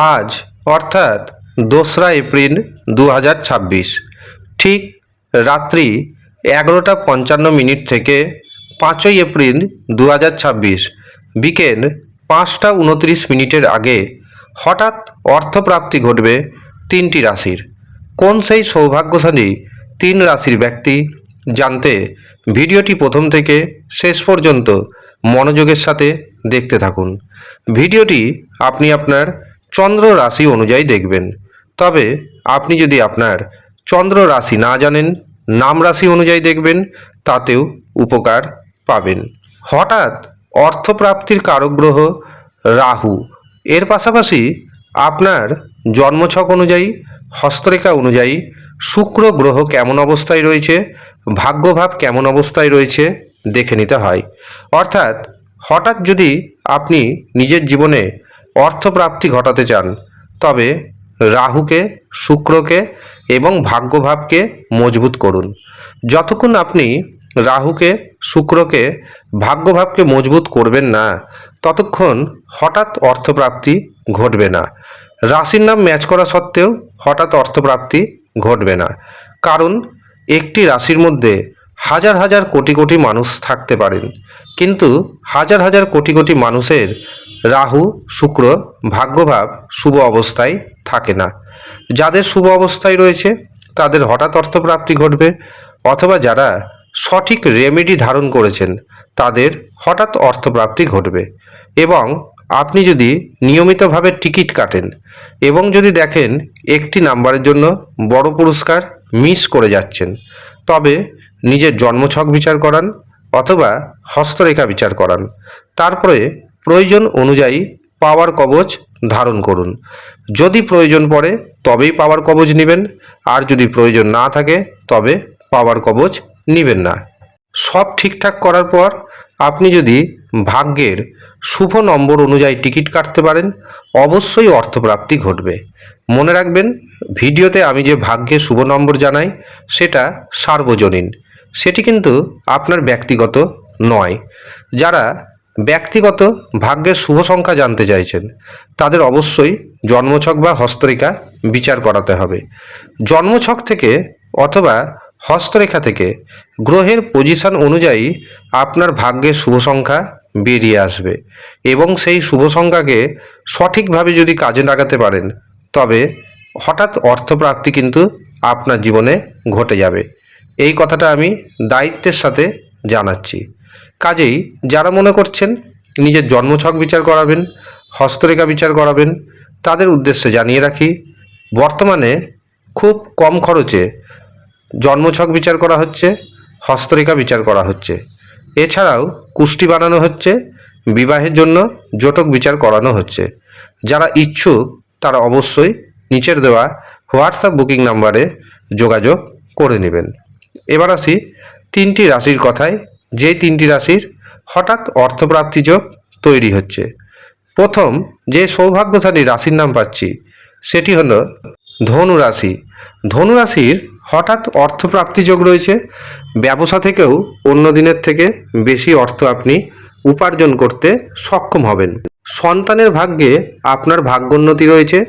আজ অর্থাৎ 2রা এপ্রিল 2026 ঠিক রাত্রি 11:55 থেকে 5ই এপ্রিল 2026 বিকেল 5:29 আগে হঠাৎ অর্থপ্রাপ্তি ঘটবে 3টি রাশির। কোন সেই সৌভাগ্যশালী 3 রাশির ব্যক্তি জানতে ভিডিওটি প্রথম থেকে শেষ পর্যন্ত মনোযোগের সাথে দেখতে থাকুন। ভিডিওটি আপনি আপনার চন্দ্র রাশি অনুযায়ী দেখবেন। তবে আপনি যদি আপনার চন্দ্র রাশি না জানেন, নাম রাশি অনুযায়ী দেখবেন, তাতেও উপকার পাবেন। হঠাৎ অর্থপ্রাপ্তির কারক গ্রহ রাহু। এর পাশাপাশি আপনার জন্মছক অনুযায়ী, হস্তরেখা অনুযায়ী শুক্র গ্রহ কেমন অবস্থায় রয়েছে, ভাগ্যভাব কেমন অবস্থায় রয়েছে দেখে নিতে হয়। অর্থাৎ হঠাৎ যদি আপনি নিজের জীবনে অর্থপ্রাপ্তি ঘটাতে চান, তবে রাহুকে, শুক্রকে এবং ভাগ্যভাবকে মজবুত করুন। যতক্ষণ আপনি রাহুকে, শুক্রকে, ভাগ্যভাবকে মজবুত করবেন না, ততক্ষণ হঠাৎ অর্থপ্রাপ্তি ঘটবে না। রাশির নাম ম্যাচ করা সত্ত্বেও হঠাৎ অর্থপ্রাপ্তি ঘটবে না। কারণ একটি রাশির মধ্যে হাজার হাজার কোটি কোটি মানুষ থাকতে পারেন, কিন্তু হাজার হাজার কোটি কোটি মানুষের রাহু, শুক্র, ভাগ্যভাব শুভ অবস্থায় থাকে না। যাদের শুভ অবস্থায় রয়েছে তাদের হঠাৎ অর্থপ্রাপ্তি ঘটবে, অথবা যারা সঠিক রেমেডি ধারণ করেছেন তাদের হঠাৎ অর্থপ্রাপ্তি ঘটবে। এবং আপনি যদি নিয়মিতভাবে টিকিট কাটেন এবং যদি দেখেন একটি নাম্বারের জন্য বড় পুরস্কার মিস করে যাচ্ছেন, তবে নিজের জন্মছক বিচার করান অথবা হস্তরেখা বিচার করান। তারপরে প্রয়োজন অনুযায়ী পাওয়ার কবচ ধারণ করুন। যদি প্রয়োজন পড়ে তবেই পাওয়ার কবচ নেবেন, আর যদি প্রয়োজন না থাকে তবে পাওয়ার কবচ নেবেন না। সব ঠিকঠাক করার পর আপনি যদি ভাগ্যের শুভ নম্বর অনুযায়ী টিকিট কাটতে পারেন, অবশ্যই অর্থপ্রাপ্তি ঘটবে। মনে রাখবেন, ভিডিওতে আমি যে ভাগ্যের শুভ নম্বর জানাই সেটা সার্বজনীন, সেটি কিন্তু আপনার ব্যক্তিগত নয়। যারা ব্যক্তিগত ভাগ্যের শুভ সংখ্যা জানতে চাইছেন তাদের অবশ্যই জন্মছক বা হস্তরেখা বিচার করাতে হবে। জন্মছক থেকে অথবা হস্তরেখা থেকে গ্রহের পজিশন অনুযায়ী আপনার ভাগ্যের শুভ সংখ্যা বেরিয়ে আসবে, এবং সেই শুভ সংখ্যাকে সঠিকভাবে যদি কাজে লাগাতে পারেন, তবে হঠাৎ অর্থপ্রাপ্তি কিন্তু আপনার জীবনে ঘটে যাবে। এই কথাটা আমি দায়িত্বের সাথে জানাচ্ছি। কাজেই যারা মনে করছেন নিজের জন্মছক বিচার করাবেন, হস্তরেখা বিচার করাবেন, তাদের উদ্দেশ্যে জানিয়ে রাখি, বর্তমানে খুব কম খরচে জন্মছক বিচার করা হচ্ছে, হস্তরেখা বিচার করা হচ্ছে। এছাড়াও কুষ্টি বানানো হচ্ছে, বিবাহের জন্য জটক বিচার করানো হচ্ছে। যারা ইচ্ছুক তারা অবশ্যই নিচের দেওয়া হোয়াটসঅ্যাপ বুকিং নাম্বারে যোগাযোগ করে নেবেন। এবার আসি 3টি রাশির কথায়, যেই 3টি রাশির হঠাৎ অর্থপ্রাপ্তি যোগ তৈরি হচ্ছে। প্রথম যে সৌভাগ্যশালী রাশির নাম পাচ্ছি সেটি হলো ধনু রাশি। ধনু রাশির হঠাৎ অর্থপ্রাপ্তি যোগ রয়েছে। ব্যবসা থেকেও অন্য দিনের থেকে বেশি অর্থ আপনি উপার্জন করতে সক্ষম হবেন। সন্তানের ভাগ্যে আপনার ভাগ্যোন্নতি রয়েছে।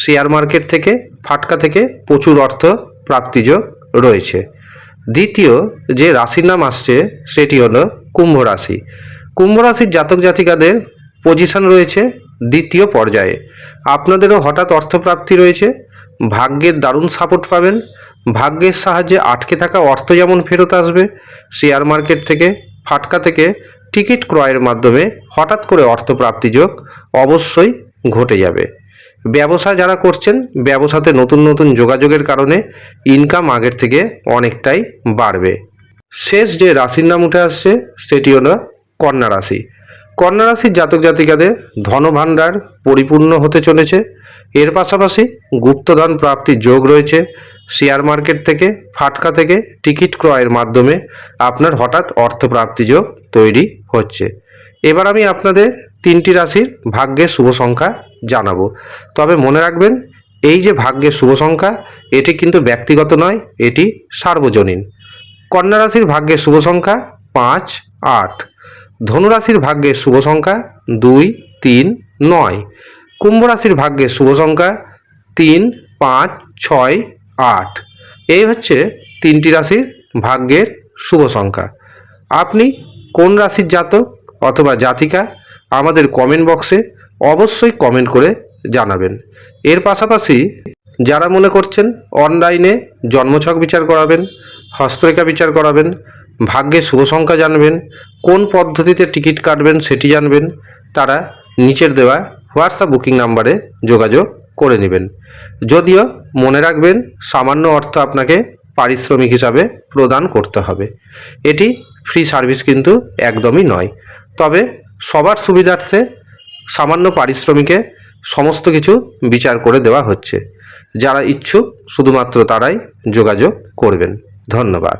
শেয়ার মার্কেট থেকে, ফাটকা থেকে প্রচুর অর্থ প্রাপ্তিযোগ রয়েছে। দ্বিতীয় যে রাশির নাম আসছে সেটি হলো কুম্ভ রাশি। কুম্ভ রাশির জাতক জাতিকাদের পজিশন রয়েছে দ্বিতীয় পর্যায়ে। আপনাদেরও হঠাৎ অর্থপ্রাপ্তি রয়েছে, ভাগ্যের দারুণ সাপোর্ট পাবেন। ভাগ্যের সাহায্যে আটকে থাকা অর্থ যেমন ফেরত আসবে, শেয়ার মার্কেট থেকে, ফাটকা থেকে টিকিট ক্রয়ের মাধ্যমে হঠাৎ করে অর্থপ্রাপ্তি যোগ অবশ্যই ঘটে যাবে। ব্যবসা যারা করছেন, ব্যবসাতে নতুন নতুন যোগাযোগের কারণে ইনকাম আগের থেকে অনেকটাই বাড়বে। শেষ যে রাশির নাম উঠে আসছে সেটি হলো কন্যা রাশি। কন্যা রাশির জাতক জাতিকাদের ধনভাণ্ডার পরিপূর্ণ হতে চলেছে। এর পাশাপাশি গুপ্তধন প্রাপ্তির যোগ রয়েছে। শেয়ার মার্কেট থেকে, ফাটকা থেকে টিকিট ক্রয়ের মাধ্যমে আপনার হঠাৎ অর্থপ্রাপ্তি যোগ তৈরি হচ্ছে। এবার আমি আপনাদের 3টি রাশির ভাগ্যের শুভ সংখ্যা জানাবো। তবে মনে রাখবেন, এই যে ভাগ্যের শুভ সংখ্যা এটি কিন্তু ব্যক্তিগত নয়, এটি সার্বজনীন। কন্যা রাশির ভাগ্যের শুভ সংখ্যা 5, 8। ধনুরাশির ভাগ্যের শুভ সংখ্যা 2, 3, 9। কুম্ভ রাশির ভাগ্যের শুভ সংখ্যা 3, 5, 6, 8। এই হচ্ছে 3টি রাশির ভাগ্যের শুভ সংখ্যা। আপনি কোন রাশির জাতক অথবা জাতিকা আমাদের কমেন্ট বক্সে অবশ্যই কমেন্ট করে জানাবেন। এর পাশাপাশি যারা মনে করছেন অনলাইনে জন্মছক বিচার করাবেন, হস্তরেখা বিচার করাবেন, ভাগ্যের শুভ সংখ্যা জানবেন, কোন পদ্ধতিতে টিকিট কাটবেন সেটি জানবেন, তারা নিচের দেওয়া হোয়াটসঅ্যাপ বুকিং নাম্বারে যোগাযোগ করে নেবেন। যদিও মনে রাখবেন সামান্য অর্থ আপনাকে পারিশ্রমিক হিসাবে প্রদান করতে হবে। এটি ফ্রি সার্ভিস কিন্তু একদমই নয়। তবে সবার সুবিধার্থে সামান্য পারিশ্রমিকে সমস্ত কিছু বিচার করে দেওয়া হচ্ছে। যারা ইচ্ছুক শুধুমাত্র তারাই যোগাযোগ করবেন। ধন্যবাদ।